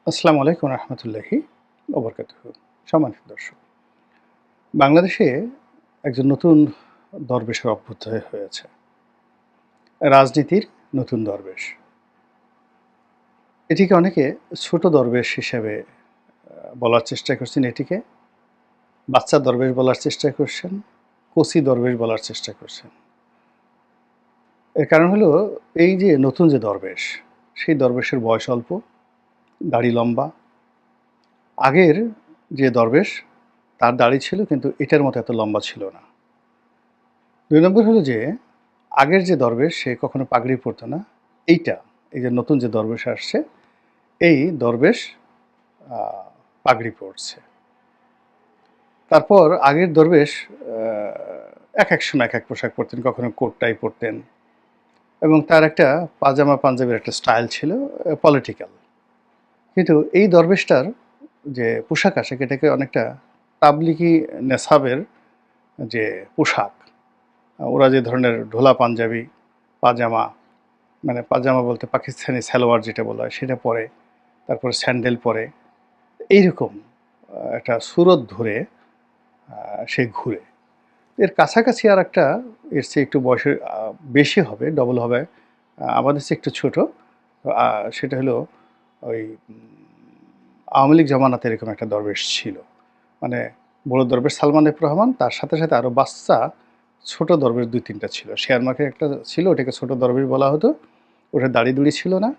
আসসালামু আলাইকুম রহমতুল্লাহি ওবরকাতুহু। সম্মানিত দর্শক, বাংলাদেশে একজন নতুন দরবেশের অভ্যুদয় হয়েছে। রাজনীতির নতুন দরবেশ। এটিকে অনেকে ছোট দরবেশ হিসেবে বলার চেষ্টা করছেন, এটিকে বাচ্চা দরবেশ বলার চেষ্টা করছেন, কচি দরবেশ বলার চেষ্টা করছেন। এর কারণ হলো এই যে নতুন যে দরবেশ, সেই দরবেশের বয়স অল্প, দাড়ি লম্বা। আগের যে দরবেশ তার দাড়ি ছিল কিন্তু এটার মতো এত লম্বা ছিল না। ২ নম্বর হলো যে আগের যে দরবেশ সে কখনো পাগড়ি পরতো না। এই যে নতুন যে দরবেশ আসছে, এই দরবেশ আ পাগড়ি পরছে। তারপর আগের দরবেশ একেক সময় একেক পোশাক পরতেন। কখনো কোট টাই পরতেন এবং তার একটা পাজামা পাঞ্জাবির একটা স্টাইল ছিল পলিটিক্যাল। কিন্তু এই দরবেশটার যে পোশাক আশাক এটাকে অনেকটা তাবলিগি নেসাবের যে পোশাক, ওরা যে ধরনের ঢোলা পাঞ্জাবি, পাজামা মানে পাজামা বলতে পাকিস্তানি সালোয়ার যেটা বলা হয় সেটা পরে, তারপরে স্যান্ডেল পরে, এইরকম একটা সুরত ধরে সে ঘুরে। এর কাছাকাছি আরেকটা এর চেয়ে একটু বয়সের বেশি হবে, ডবল হবে, আমাদের চেয়ে একটু ছোট। সেটা হলো ওই আওয়ামী লীগ জামানাতে এরকম একটা দরবেশ ছিল। মানে বড় দরবেশ সালমান এফ রহমান, তার সাথে, সাথে আরও বাচ্চা ছোট দরবেশ ২-৩ টা ছিল। শেয়ার মার্কেট একটা ছিল, ওটাকে ছোট দরবেশ বলা হতো। ওটার দাড়ি-দুড়ি ছিল না।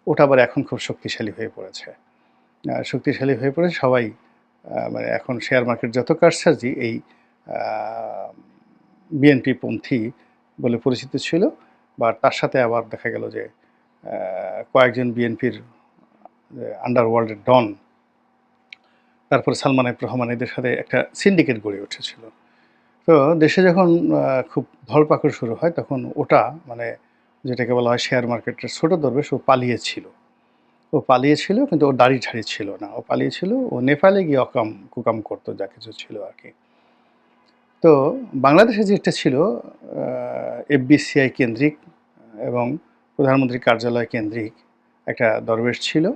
ওটা আবার এখন খুব শক্তিশালী হয়ে পড়েছে। শক্তিশালী হয়ে পড়ে সবাই মানে এখন শেয়ার মার্কেট যত কারসাজি এই আ বিএনপি পন্থী বলে পরিচিত ছিল। বা তার সাথে আবার দেখা গেল যে কয়েকজন বিএনপির আন্ডারওয়ার্ল্ডের ডন, তারপরে সালমান এফ রহমান, এদের সাথে একটা সিন্ডিকেট গড়ে উঠেছিল। তো দেশে যখন খুব ধরপাকড় শুরু হয় তখন ওটা মানে যেটাকে বলা হয় শেয়ার মার্কেটের ছোট দরবেশ, ও পালিয়েছিল। ও পালিয়েছিল কিন্তু ওর দাড়ি-ঠাড়ি ছিল না। ও পালিয়েছিল, ও নেপালে গিয়ে কুকাম করতো যা কিছু ছিল আরকি। তো বাংলাদেশে যেটা ছিল এফবিসিআই কেন্দ্রিক এবং প্রধানমন্ত্রীর কার্যালয় কেন্দ্রিক একটা দরবেশ ছিল।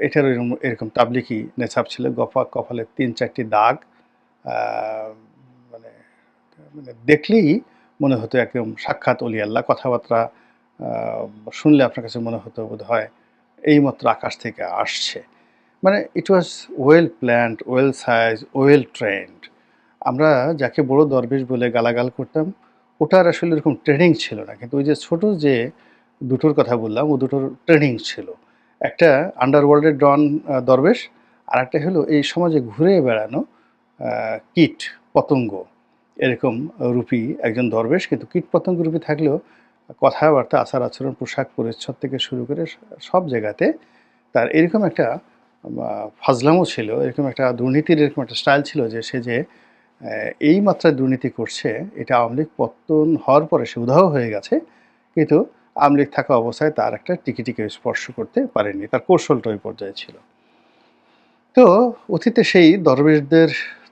এটার এরকম তাবলিগি নেছাব ছিল। কপালে ৩-৪ টি দাগ। আ মানে মানে দেখলেই মনে হতো একদম সাক্ষাৎ অলি আল্লাহ। কথাবার্তা আ শুনলে আপনার কাছে মনে হতো বোধহয় এইমাত্র আকাশ থেকে আসছে। মানে it was well planned, well size, well trained. আমরা যাকে বড় দরবেশ বলে গালাগাল করতাম, ওটার আসলে এরকম ট্রেনিং ছিল না। কিন্তু ওই যে ছোট যে দুটোর কথা বললাম, ও দুটোর ট্রেনিং ছিল। একটা আন্ডারওয়ার্ল্ডের ডন দরবেশ, আরেকটা হলো এই সমাজে ঘুরে বেড়ানো আ কীট পতঙ্গ এরকম রূপী একজন দরবেশ। কিন্তু কীটপতঙ্গ রূপী থাকলেও কথাবার্তা, আচার-আচরণ, পোশাক পরিচ্ছদ থেকে শুরু করে সব জায়গাতে তার এরকম একটা ফাজলামো ছিল, এরকম একটা দুর্নীতির এরকম একটা স্টাইল ছিল যে সে যে এই মাত্রায় দুর্নীতি করছে, এটা আওয়ামী লীগ পত্তন হওয়ার পরে সে উধাও হয়ে গেছে। কিন্তু আওয়ামী লীগ থাকা অবস্থায় তার একটা টিকিটি কেউ স্পর্শ করতে পারেনি। তার কৌশলটা ওই পর্যায়ে ছিল। তো অতীতে সেই দরবেশদের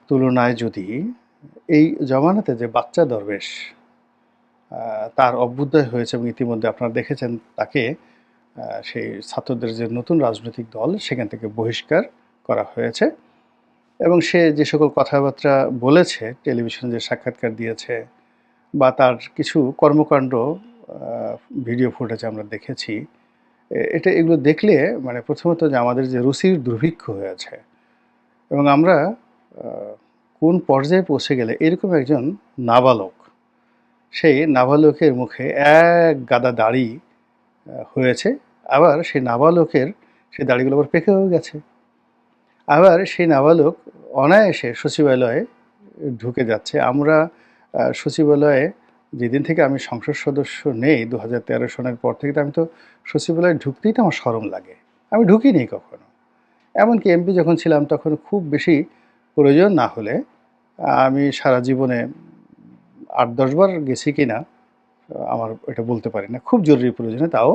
তুলনায় যদি এই জমানাতে যে বাচ্চা দরবেশ তার অভ্যুদয় হয়েছে এবং ইতিমধ্যে আপনারা দেখেছেন তাকে সেই ছাত্রদের যে নতুন রাজনৈতিক দল সেখান থেকে বহিষ্কার করা হয়েছে এবং সে যে সকল কথাবার্তা বলেছে, টেলিভিশনে যে সাক্ষাৎকার দিয়েছে বা তার কিছু কর্মকাণ্ড ভিডিও ফুটেজ আমরা দেখেছি। এগুলো দেখলে মানে প্রথমত যে আমাদের যে রুচির দুর্ভিক্ষ হয়েছে এবং আমরা আ কোন পর্যায়ে পৌঁছে গেলে এরকম একজন নাবালক, সেই নাবালকের মুখে এক গাদা দাড়ি হয়েছে। আবার সেই নাবালকের সেই দাড়িগুলো আবার পেকেও গেছে। আবার সেই নাবালক অনায়াসে সচিবালয়ে ঢুকে যাচ্ছে। আমরা সচিবালয়ে যেদিন থেকে আমি সংসদ সদস্য নেই ২০১৩ সনের পর থেকে, তো আমি তো সচিবালয়ে ঢুকতেই তো আমার শরম লাগে। আমি ঢুকিনি কখনো। এমনকি এমপি যখন ছিলাম তখন খুব বেশি প্রয়োজন না হলে আমি সারা জীবনে ৮-১০ বার গেছি কিনা আমার এটা বলতে পারি না। খুব জরুরি প্রয়োজনে তাও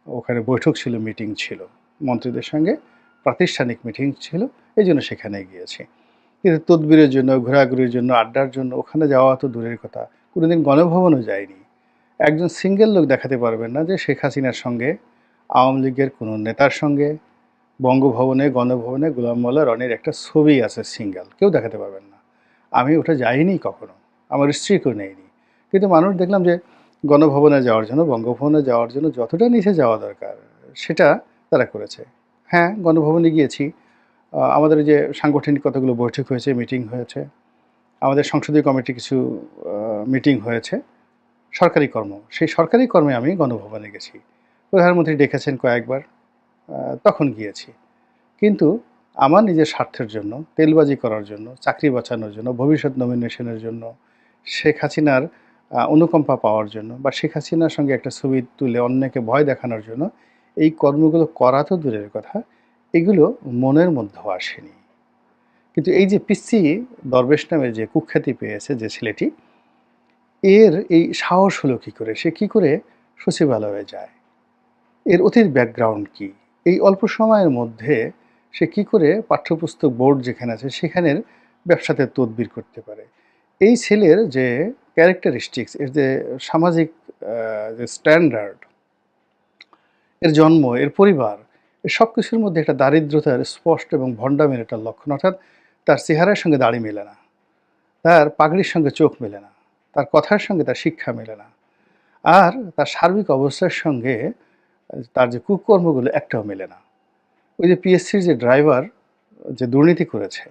ওখানে বৈঠক ছিল, মিটিং ছিল। মন্ত্রীদের সঙ্গে প্রাতিষ্ঠানিক মিটিং ছিল। এজন্য সেখানে গিয়েছি। কিন্তু তদবিরের জন্য, ঘোরাঘুরির জন্য, আড্ডার জন্য ওখানে যাওয়া তো দূরের কথা। কোনোদিন গণভবনও যাইনি। একজন সিঙ্গেল লোক দেখাতে পারবেন না যে শেখ হাসিনার সঙ্গে, আওয়ামী লীগের কোনো নেতার সঙ্গে বঙ্গভবনে, গণভবনে গোলাম মোল্লা রনির একটা ছবি আছে সিঙ্গেল, কেউ দেখাতে পারবেন না। আমি ওটা যাইনি কখনো, আমার স্ত্রীকেও নেয়নি। কিন্তু মানুষ দেখলাম যে গণভবনে যাওয়ার জন্য, বঙ্গভবনে যাওয়ার জন্য যতটা নিচে যাওয়া দরকার সেটা তারা করেছে। হ্যাঁ, গণভবনে গিয়েছি। আমাদের যে সাংগঠনিক কতগুলো বৈঠক হয়েছে, মিটিং হয়েছে, আমাদের সংসদীয় কমিটি কিছু মিটিং হয়েছে, সরকারি কর্ম। সেই সরকারি কর্মে আমি গণভবনে গেছি। প্রধানমন্ত্রী ডেকেছেন কয়েকবার, তখন গিয়েছি। কিন্তু আমার নিজের স্বার্থের জন্য, তেলবাজি করার জন্য, চাকরি বাঁচানোর জন্য, ভবিষ্যৎ নমিনেশনের জন্য, শেখ হাসিনার অনুকম্পা পাওয়ার জন্য, বা শেখ হাসিনার সঙ্গে একটা ছবি তুলে অন্যকে ভয় দেখানোর জন্য এই কর্মগুলো করা তো দূরের কথা, এগুলো মনের মধ্যেও আসেনি। কিন্তু এই যে পিচ্চি দরবেশ নামে যে কুখ্যাতি পেয়েছে যে ছেলেটি, এর এই সাহস হলো কী করে? সে কী করে সচিবালয়ে যায়? এর অতীত ব্যাকগ্রাউন্ড কী? এই অল্প সময়ের মধ্যে সে কী করে পাঠ্যপুস্তক বোর্ড যেখানে আছে সেখানের ব্যবসাতে তদবির করতে পারে? এই ছেলের যে ক্যারেক্টারিস্টিক্স, এর যে সামাজিক যে স্ট্যান্ডার্ড, এর জন্ম, এর পরিবার, এর সব কিছুর মধ্যে একটা দারিদ্রতার স্পষ্ট এবং ভণ্ডামির একটা লক্ষণ। অর্থাৎ তার চেহারার সঙ্গে দাড়ি মেলে না, তার পাগড়ির সঙ্গে চোখ মেলে না, তার কথার সঙ্গে তার শিক্ষা মেলে না, আর তার সার্বিক অবস্থার সঙ্গে তার যে কুকর্মগুলো একটাও মেলে না। ওই যে পিএসসির যে ড্রাইভার যে দুর্নীতি করেছে,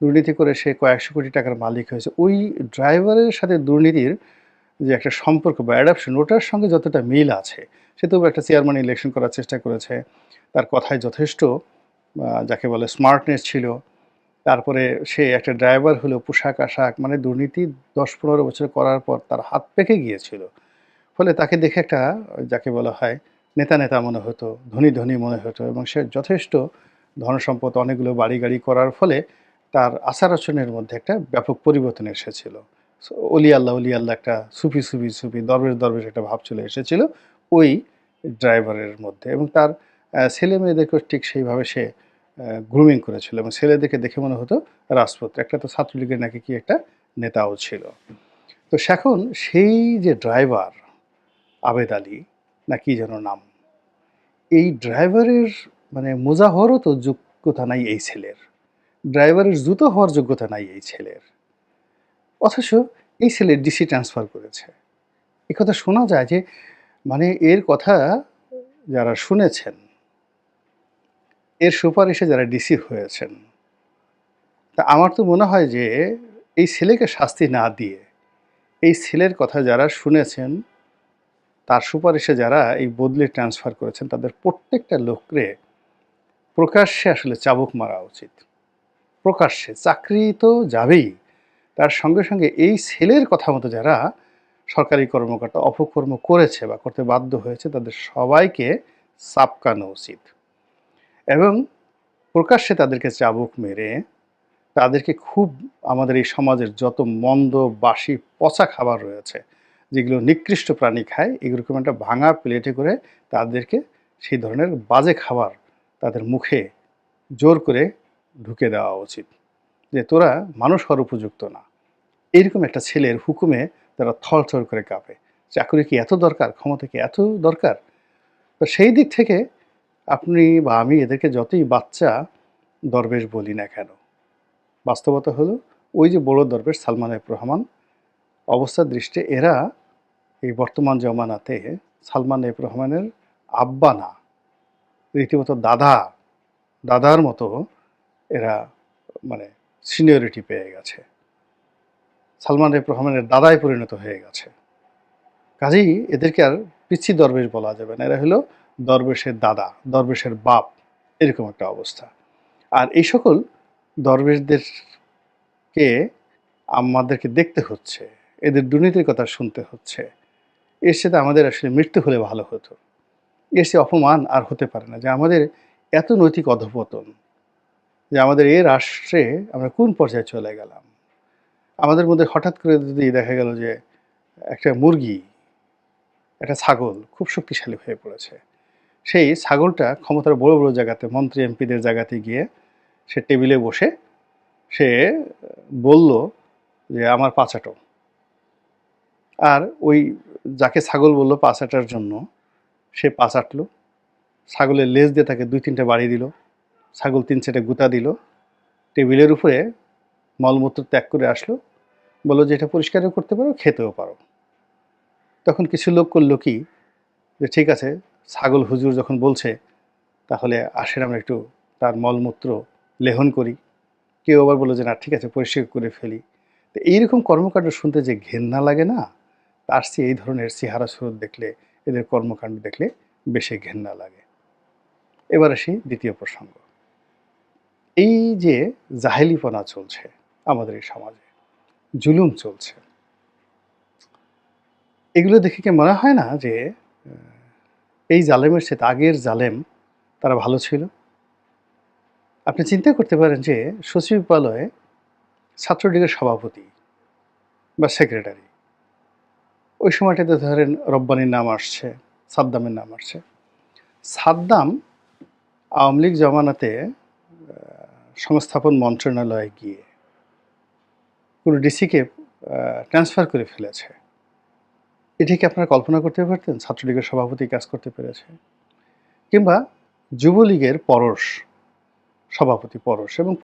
দুর্নীতি করে সে কয়েকশো কোটি টাকার মালিক হয়েছে, ওই ড্রাইভারের সাথে দুর্নীতির যে একটা সম্পর্ক বা অ্যাডাপশন, ওটার সঙ্গে যতটা মিল আছে, সে তবু একটা চেয়ারম্যান ইলেকশন করার চেষ্টা করেছে। তার কথায় যথেষ্ট যাকে বলে স্মার্টনেস ছিল। তারপরে সে একটা ড্রাইভার হলেও পোশাক আশাক, মানে দুর্নীতি 10-15 বছর করার পর তার হাত পেকে গিয়েছিল। ফলে তাকে দেখে একটা যাকে বলা হয় নেতা নেতা মনে হতো, ধনী ধনী মনে হতো, এবং সে যথেষ্ট ধনসম্পদ, অনেকগুলো বাড়ি গাড়ি করার ফলে তার আচার আচরণের মধ্যে একটা ব্যাপক পরিবর্তন এসেছিল। অলি আল্লাহ অলি আল্লাহ, একটা সুফি সুফি সুফি, দরবেশ দরবেশ একটা ভাব চলে এসেছিল ওই ড্রাইভারের মধ্যে। এবং তার ছেলে মেয়েদেরকেও ঠিক সেইভাবে সে গ্রুমিং করেছিল, এবং ছেলেদেরকে দেখে মনে হতো রাজপুত। একটা তো ছাত্রলীগের নাকি কি একটা নেতাও ছিল। তো এখন সেই যে ড্রাইভার আবেদ আলী না কি যেন নাম, এই ড্রাইভারের মানে মোজা হওয়ারও তো যোগ্যতা নাই এই ছেলের, ড্রাইভারের জুতো হওয়ার যোগ্যতা নাই এই ছেলের, অথচ এই ছেলে ডিসি ট্রান্সফার করেছে। এ কথা শোনা যায় যে, মানে এর কথা যারা শুনেছেন, এর সুপারিশে যারা ডিসি হয়েছেন, তা আমার তো মনে হয় যে এই ছেলেকে শাস্তি না দিয়ে এই ছেলের কথা যারা শুনেছেন, তার সুপারিশে যারা এই বদলি ট্রান্সফার করেছেন, তাদের প্রত্যেকটা লোকরে প্রকাশ্যে আসলে চাবুক মারা উচিত। প্রকাশ্যে। চাকরি তো যাবেই, তার সঙ্গে সঙ্গে এই ছেলের কথা মতো যারা সরকারি কর্মকর্তা অপকর্ম করেছে বা করতে বাধ্য হয়েছে, তাদের সবাইকে চাপকানো উচিত। এবং প্রকাশ্যে তাদেরকে চাবুক মেরে তাদেরকে খুব, আমাদের এই সমাজের যত মন্দ বাসি পচা খাবার রয়েছে, যেগুলো নিকৃষ্ট প্রাণী খায়, এরকম একটা ভাঙা প্লেটে করে তাদেরকে সেই ধরনের বাজে খাবার তাদের মুখে জোর করে ঢুকে দেওয়া উচিত, যে তোরা মানুষ হওয়ার উপযুক্ত না। এইরকম একটা ছেলের হুকুমে তারা থরথর করে কাঁপে। চাকরি কি এত দরকার? ক্ষমতা কি এত দরকার? তো সেই দিক থেকে আপনি বা আমি এদেরকে যতই বাচ্চা দরবেশ বলি না কেন, বাস্তবতা হলো ওই যে বড় দরবেশ সালমান এফ রহমান, অবস্থার দৃষ্টে এরা এই বর্তমান জমানাতে সালমান এফ রহমানের আব্বা না, রীতিমতো দাদা, দাদার মতো এরা মানে সিনিয়রিটি পেয়ে গেছে, সালমান এফ রহমানের দাদায় পরিণত হয়ে গেছে। কাজেই এদেরকে আর পিচ্ছি দরবেশ বলা যাবে না, এরা হলো দরবেশের দাদা, দরবেশের বাপ, এরকম একটা অবস্থা। আর এই সকল দরবেশদেরকে আমাদেরকে দেখতে হচ্ছে, এদের দুর্নীতির কথা শুনতে হচ্ছে। এর সাথে আমাদের আসলে মৃত্যু হলে ভালো হতো। এর চেয়ে অপমান আর হতে পারে না যে আমাদের এত নৈতিক অধঃপতন, যে আমাদের এই রাষ্ট্রে আমরা কোন পর্যায়ে চলে গেলাম। আমাদের মধ্যে হঠাৎ করে যদি দেখা গেল যে একটা মুরগি, একটা ছাগল খুব শক্তিশালী হয়ে পড়েছে, সেই ছাগলটা ক্ষমতার বড় বড় জায়গাতে, মন্ত্রী এমপিদের জায়গাতে গিয়ে সে টেবিলে বসে সে বলল যে আমার পা চাটো। আর ওই যাকে ছাগল বলল পা চাটার জন্য, সে পা চাটলো, ছাগলের লেজ দিয়ে তাকে 2-3টে বাড়ি দিল, ছাগল ৩-৪টা গুঁতা দিল, টেবিলের উপরে মলমূত্র ত্যাগ করে আসলো, বলল যে, "এটা পরিষ্কারও করতে পারো, খেতেও পারো।" তখন কিছু লোক করল কি, যে ঠিক আছে, ছাগল হুজুর যখন বলছে, তাহলে আসেন আমরা একটু তার মলমূত্র লেহন করি। কেউ আবার বলল যে, "না, ঠিক আছে, পরিষ্কার করে ফেলি।" তো এইরকম কর্মকাণ্ড শুনতে যে ঘেন্না লাগে না? তার চেয়ে এই ধরনের চেহারা সুরত দেখলে, এদের কর্মকাণ্ড দেখলে বেশি ঘেন্না লাগে। এবার আসি দ্বিতীয় প্রসঙ্গ। এই যে জাহেলিপনা চলছে আমাদের এই সমাজে, জুলুম চলছে, এগুলো দেখে কি মনে হয় না যে এই জালেমের চেয়ে আগের জালেম তারা ভালো ছিল? আপনি চিন্তা করতে পারেন যে সচিবালয়ে ছাত্রলীগের সভাপতি বা সেক্রেটারি, ওই সময়টাতে ধরেন রব্বানীর নাম আসছে, সাদ্দামের নাম আসছে। সাদ্দাম আওয়ামী লীগ জমানাতে সংস্থাপন মন্ত্রণালয়ে গিয়ে পুরো ডিসিকে ট্রান্সফার করে ফেলেছে। এটা কি আপনারা কল্পনা করতে পারতেন ছাত্রলীগের সভাপতি কাজ করতে পেরেছে? কিংবা যুবলীগের পরশ, সভাপতি পরশ এবং